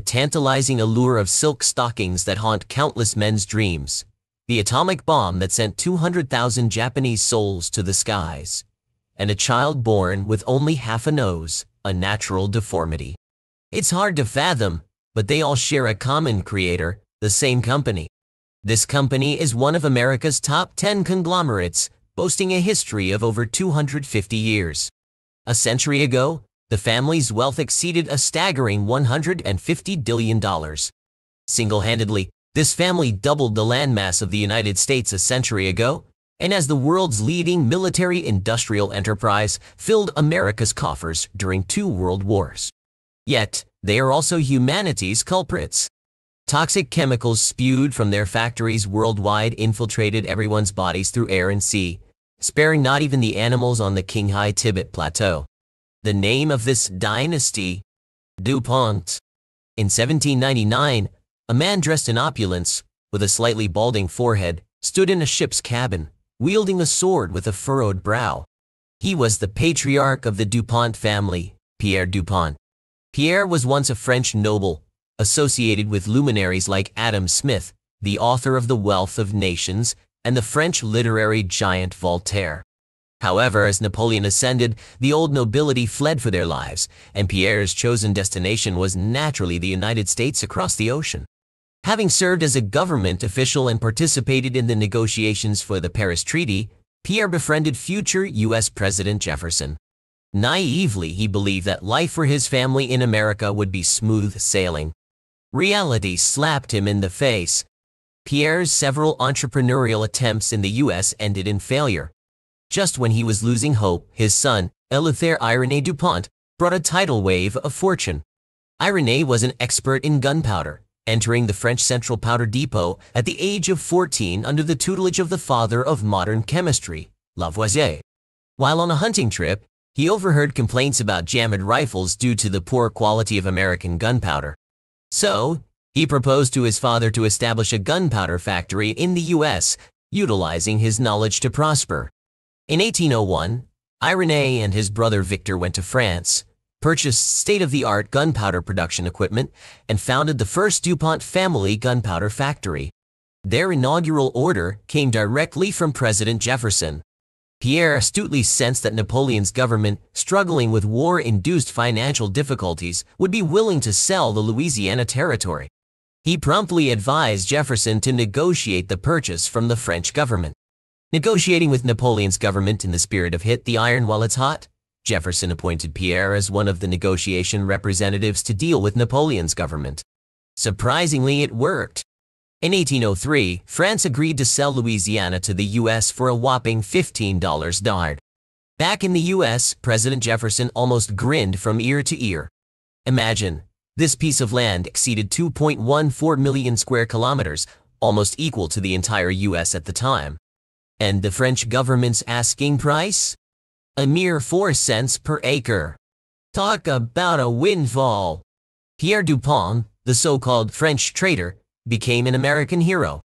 tantalizing allure of silk stockings that haunt countless men's dreams, the atomic bomb that sent 200,000 Japanese souls to the skies, and a child born with only half a nose, a natural deformity. It's hard to fathom, but they all share a common creator, the same company. This company is one of America's top 10 conglomerates, boasting a history of over 250 years. A century ago, the family's wealth exceeded a staggering $150 billion. Single-handedly, this family doubled the landmass of the United States a century ago, and as the world's leading military-industrial enterprise, filled America's coffers during 2 world wars. Yet, they are also humanity's culprits. Toxic chemicals spewed from their factories worldwide infiltrated everyone's bodies through air and sea, sparing not even the animals on the Qinghai Tibet Plateau. The name of this dynasty? DuPont. In 1799, a man dressed in opulence, with a slightly balding forehead, stood in a ship's cabin, wielding a sword with a furrowed brow. He was the patriarch of the DuPont family, Pierre DuPont. Pierre was once a French noble, associated with luminaries like Adam Smith, the author of The Wealth of Nations, and the French literary giant Voltaire. However, as Napoleon ascended, the old nobility fled for their lives, and Pierre's chosen destination was naturally the United States across the ocean. Having served as a government official and participated in the negotiations for the Paris Treaty, Pierre befriended future U.S. President Jefferson. Naively, he believed that life for his family in America would be smooth sailing. Reality slapped him in the face. Pierre's several entrepreneurial attempts in the U.S. ended in failure. Just when he was losing hope, his son, Eleuthère Irénée DuPont, brought a tidal wave of fortune. Irénée was an expert in gunpowder, entering the French Central Powder Depot at the age of 14 under the tutelage of the father of modern chemistry, Lavoisier. While on a hunting trip, he overheard complaints about jammed rifles due to the poor quality of American gunpowder. So, he proposed to his father to establish a gunpowder factory in the U.S., utilizing his knowledge to prosper. In 1801, Irénée and his brother Victor went to France, purchased state-of-the-art gunpowder production equipment, and founded the first DuPont family gunpowder factory. Their inaugural order came directly from President Jefferson. Pierre astutely sensed that Napoleon's government, struggling with war-induced financial difficulties, would be willing to sell the Louisiana Territory. He promptly advised Jefferson to negotiate the purchase from the French government. Negotiating with Napoleon's government in the spirit of hit the iron while it's hot, Jefferson appointed Pierre as one of the negotiation representatives to deal with Napoleon's government. Surprisingly, it worked. In 1803, France agreed to sell Louisiana to the U.S. for a whopping $15 dard. Back in the U.S., President Jefferson almost grinned from ear to ear. Imagine, this piece of land exceeded 2.14 million square kilometers, almost equal to the entire U.S. at the time. And the French government's asking price? A mere 4 cents per acre. Talk about a windfall. Pierre DuPont, the so-called French trader, became an American hero.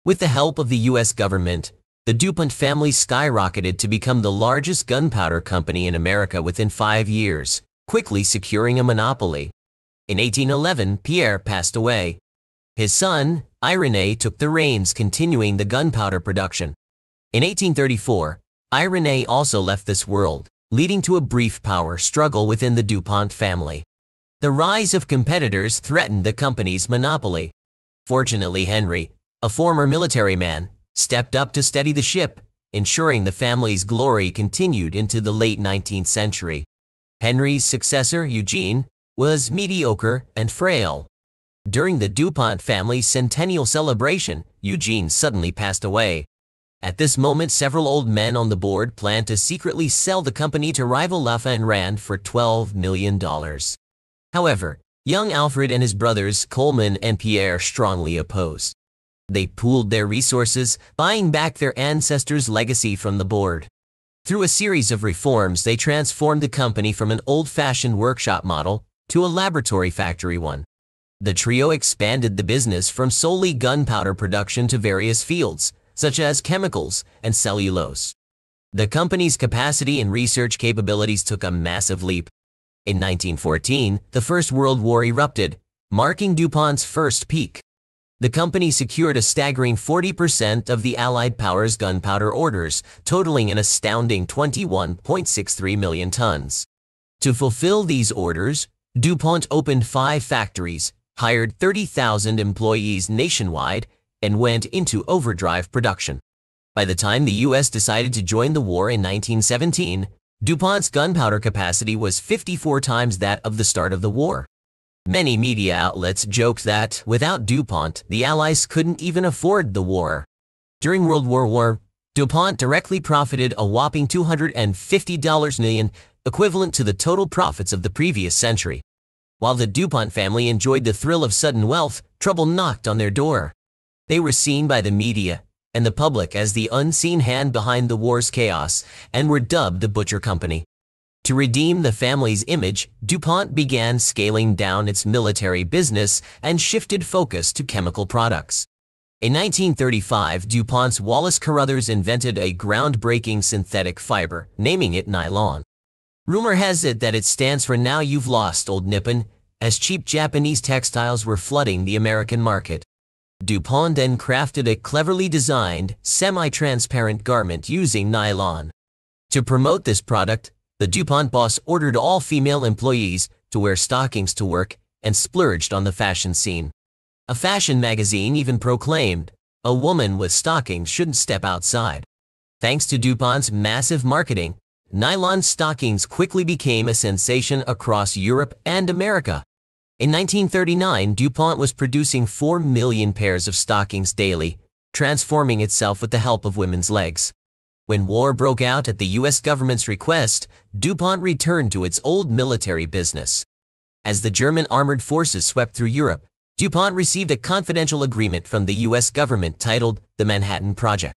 With the help of the U.S. government, the DuPont family skyrocketed to become the largest gunpowder company in America within 5 years, quickly securing a monopoly. In 1811, Pierre passed away. His son, Irénée, took the reins, continuing the gunpowder production. In 1834, Irénée also left this world, leading to a brief power struggle within the DuPont family. The rise of competitors threatened the company's monopoly. Fortunately, Henry, a former military man, stepped up to steady the ship, ensuring the family's glory continued into the late 19th century. Henry's successor, Eugene, was mediocre and frail. During the DuPont family's centennial celebration, Eugene suddenly passed away. At this moment, several old men on the board planned to secretly sell the company to rival Lafayette and Rand for $12 million. However, young Alfred and his brothers Coleman and Pierre strongly opposed. They pooled their resources, buying back their ancestors' legacy from the board. Through a series of reforms, they transformed the company from an old-fashioned workshop model to a laboratory factory one. The trio expanded the business from solely gunpowder production to various fields, such as chemicals and cellulose. The company's capacity and research capabilities took a massive leap. In 1914, the First World War erupted, marking DuPont's first peak. The company secured a staggering 40% of the Allied Powers gunpowder orders, totaling an astounding 21.63 million tons. To fulfill these orders, DuPont opened 5 factories, hired 30,000 employees nationwide, and went into overdrive production. By the time the U.S. decided to join the war in 1917, DuPont's gunpowder capacity was 54 times that of the start of the war. Many media outlets joked that, without DuPont, the Allies couldn't even afford the war. During World War I, DuPont directly profited a whopping $250 million, equivalent to the total profits of the previous century. While the DuPont family enjoyed the thrill of sudden wealth, trouble knocked on their door. They were seen by the media and the public as the unseen hand behind the war's chaos and were dubbed the Butcher Company. To redeem the family's image, DuPont began scaling down its military business and shifted focus to chemical products. In 1935, DuPont's Wallace Carothers invented a groundbreaking synthetic fiber, naming it nylon. Rumor has it that it stands for "Now You've Lost, Old Nippon," as cheap Japanese textiles were flooding the American market. DuPont then crafted a cleverly designed, semi-transparent garment using nylon. To promote this product, the DuPont boss ordered all female employees to wear stockings to work and splurged on the fashion scene. A fashion magazine even proclaimed, "A woman with stockings shouldn't step outside." Thanks to DuPont's massive marketing, nylon stockings quickly became a sensation across Europe and America. In 1939, DuPont was producing 4 million pairs of stockings daily, transforming itself with the help of women's legs. When war broke out at the U.S. government's request, DuPont returned to its old military business. As the German armored forces swept through Europe, DuPont received a confidential agreement from the U.S. government titled the Manhattan Project.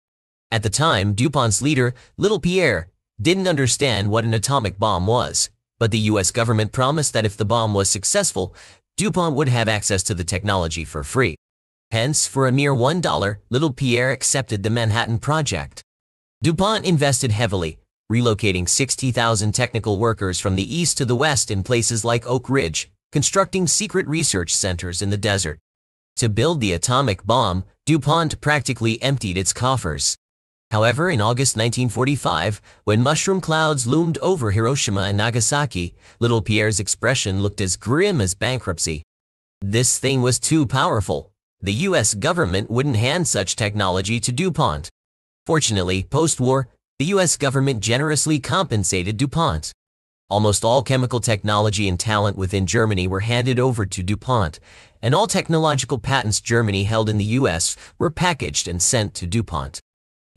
At the time, DuPont's leader, Little Pierre, didn't understand what an atomic bomb was, but the U.S. government promised that if the bomb was successful, DuPont would have access to the technology for free. Hence, for a mere $1, Little Pierre accepted the Manhattan Project. DuPont invested heavily, relocating 60,000 technical workers from the east to the west in places like Oak Ridge, constructing secret research centers in the desert. To build the atomic bomb, DuPont practically emptied its coffers. However, in August 1945, when mushroom clouds loomed over Hiroshima and Nagasaki, Little Pierre's expression looked as grim as bankruptcy. This thing was too powerful. The U.S. government wouldn't hand such technology to DuPont. Fortunately, post-war, the U.S. government generously compensated DuPont. Almost all chemical technology and talent within Germany were handed over to DuPont, and all technological patents Germany held in the U.S. were packaged and sent to DuPont.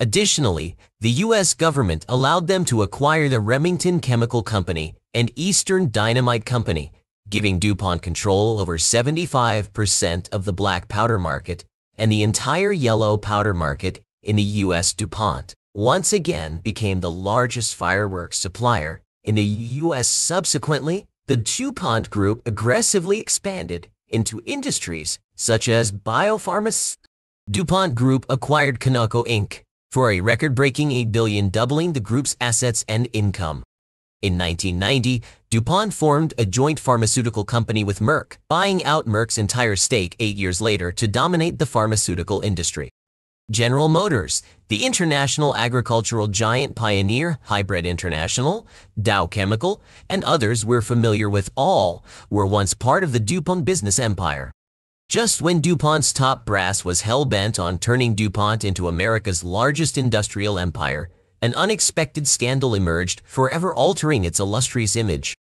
Additionally, the U.S. government allowed them to acquire the Remington Chemical Company and Eastern Dynamite Company, giving DuPont control over 75% of the black powder market and the entire yellow powder market in the U.S. DuPont once again became the largest fireworks supplier in the U.S. Subsequently, the DuPont Group aggressively expanded into industries such as biopharmaceuticals. DuPont Group acquired Conoco Inc. for a record-breaking $8 billion, doubling the group's assets and income. In 1990, DuPont formed a joint pharmaceutical company with Merck, buying out Merck's entire stake 8 years later to dominate the pharmaceutical industry. General Motors, the international agricultural giant Pioneer, Hybrid International, Dow Chemical, and others we're familiar with all, were once part of the DuPont business empire. Just when DuPont's top brass was hell-bent on turning DuPont into America's largest industrial empire, an unexpected scandal emerged, forever altering its illustrious image.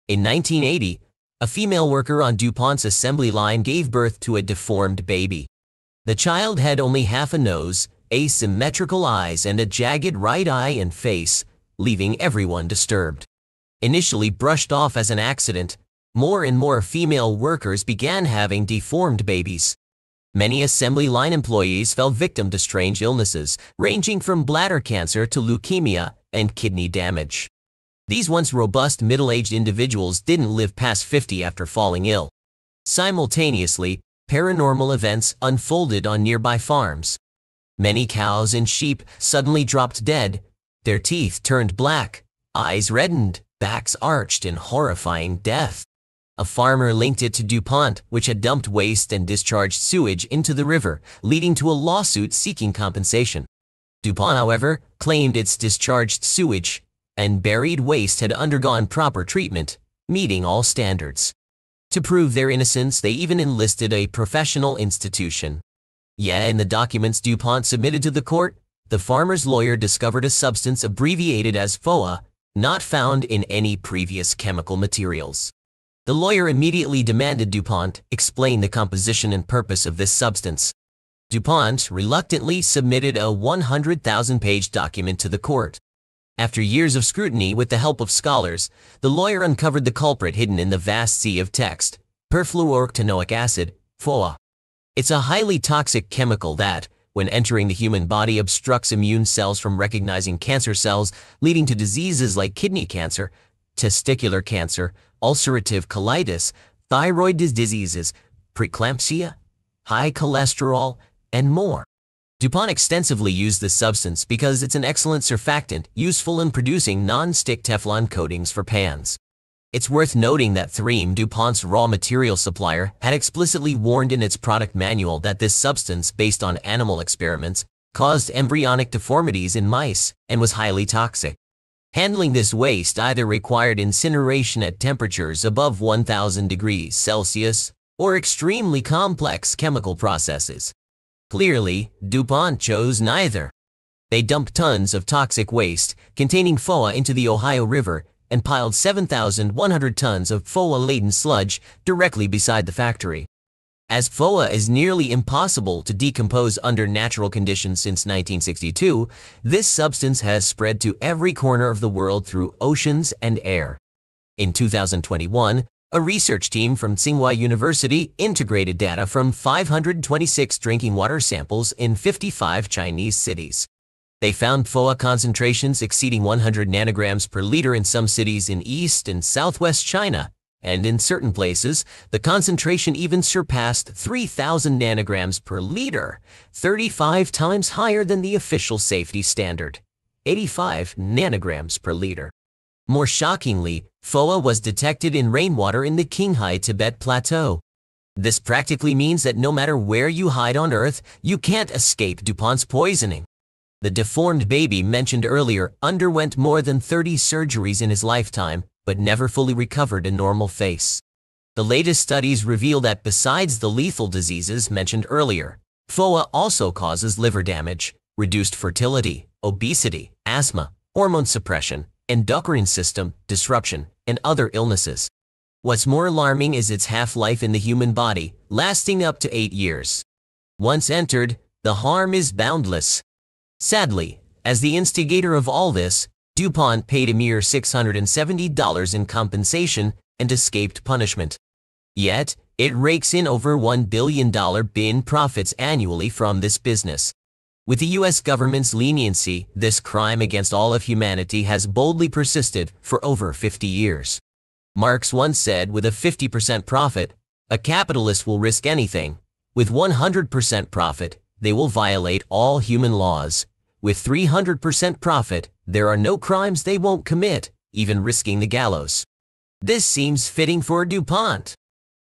In 1980, a female worker on DuPont's assembly line gave birth to a deformed baby. The child had only half a nose, asymmetrical eyes, and a jagged right eye and face, leaving everyone disturbed. Initially brushed off as an accident, more and more female workers began having deformed babies. Many assembly line employees fell victim to strange illnesses, ranging from bladder cancer to leukemia and kidney damage. These once robust middle-aged individuals didn't live past 50 after falling ill. Simultaneously, paranormal events unfolded on nearby farms. Many cows and sheep suddenly dropped dead, their teeth turned black, eyes reddened, backs arched in horrifying death. A farmer linked it to DuPont, which had dumped waste and discharged sewage into the river, leading to a lawsuit seeking compensation. DuPont, however, claimed its discharged sewage and buried waste had undergone proper treatment, meeting all standards. To prove their innocence, they even enlisted a professional institution. Yet, in the documents DuPont submitted to the court, the farmer's lawyer discovered a substance abbreviated as FOA, not found in any previous chemical materials. The lawyer immediately demanded DuPont explain the composition and purpose of this substance. DuPont reluctantly submitted a 100,000-page document to the court. After years of scrutiny with the help of scholars, the lawyer uncovered the culprit hidden in the vast sea of text: perfluorooctanoic acid, FOA. It's a highly toxic chemical that, when entering the human body, obstructs immune cells from recognizing cancer cells, leading to diseases like kidney cancer, testicular cancer, ulcerative colitis, thyroid diseases, preeclampsia, high cholesterol, and more. DuPont extensively used this substance because it's an excellent surfactant useful in producing non-stick Teflon coatings for pans. It's worth noting that 3M, DuPont's raw material supplier, had explicitly warned in its product manual that this substance, based on animal experiments, caused embryonic deformities in mice and was highly toxic. Handling this waste either required incineration at temperatures above 1,000 degrees Celsius or extremely complex chemical processes. Clearly, DuPont chose neither. They dumped tons of toxic waste containing FOA into the Ohio River and piled 7,100 tons of FOA-laden sludge directly beside the factory. As FOA is nearly impossible to decompose under natural conditions since 1962, this substance has spread to every corner of the world through oceans and air. In 2021, a research team from Tsinghua University integrated data from 526 drinking water samples in 55 Chinese cities. They found FOA concentrations exceeding 100 nanograms per liter in some cities in East and Southwest China, and in certain places, the concentration even surpassed 3,000 nanograms per liter, 35 times higher than the official safety standard, 85 nanograms per liter. More shockingly, FOA was detected in rainwater in the Qinghai Tibet Plateau. This practically means that no matter where you hide on Earth, you can't escape DuPont's poisoning. The deformed baby mentioned earlier underwent more than 30 surgeries in his lifetime, but never fully recovered a normal face. The latest studies reveal that besides the lethal diseases mentioned earlier, FOA also causes liver damage, reduced fertility, obesity, asthma, hormone suppression, endocrine system disruption, and other illnesses. What's more alarming is its half-life in the human body, lasting up to 8 years. Once entered, the harm is boundless. Sadly, as the instigator of all this, DuPont paid a mere $670 in compensation and escaped punishment. Yet, it rakes in over $1 billion in profits annually from this business. With the U.S. government's leniency, this crime against all of humanity has boldly persisted for over 50 years. Marx once said, with a 50% profit, a capitalist will risk anything. With 100% profit, they will violate all human laws. With 300% profit, there are no crimes they won't commit, even risking the gallows. This seems fitting for DuPont.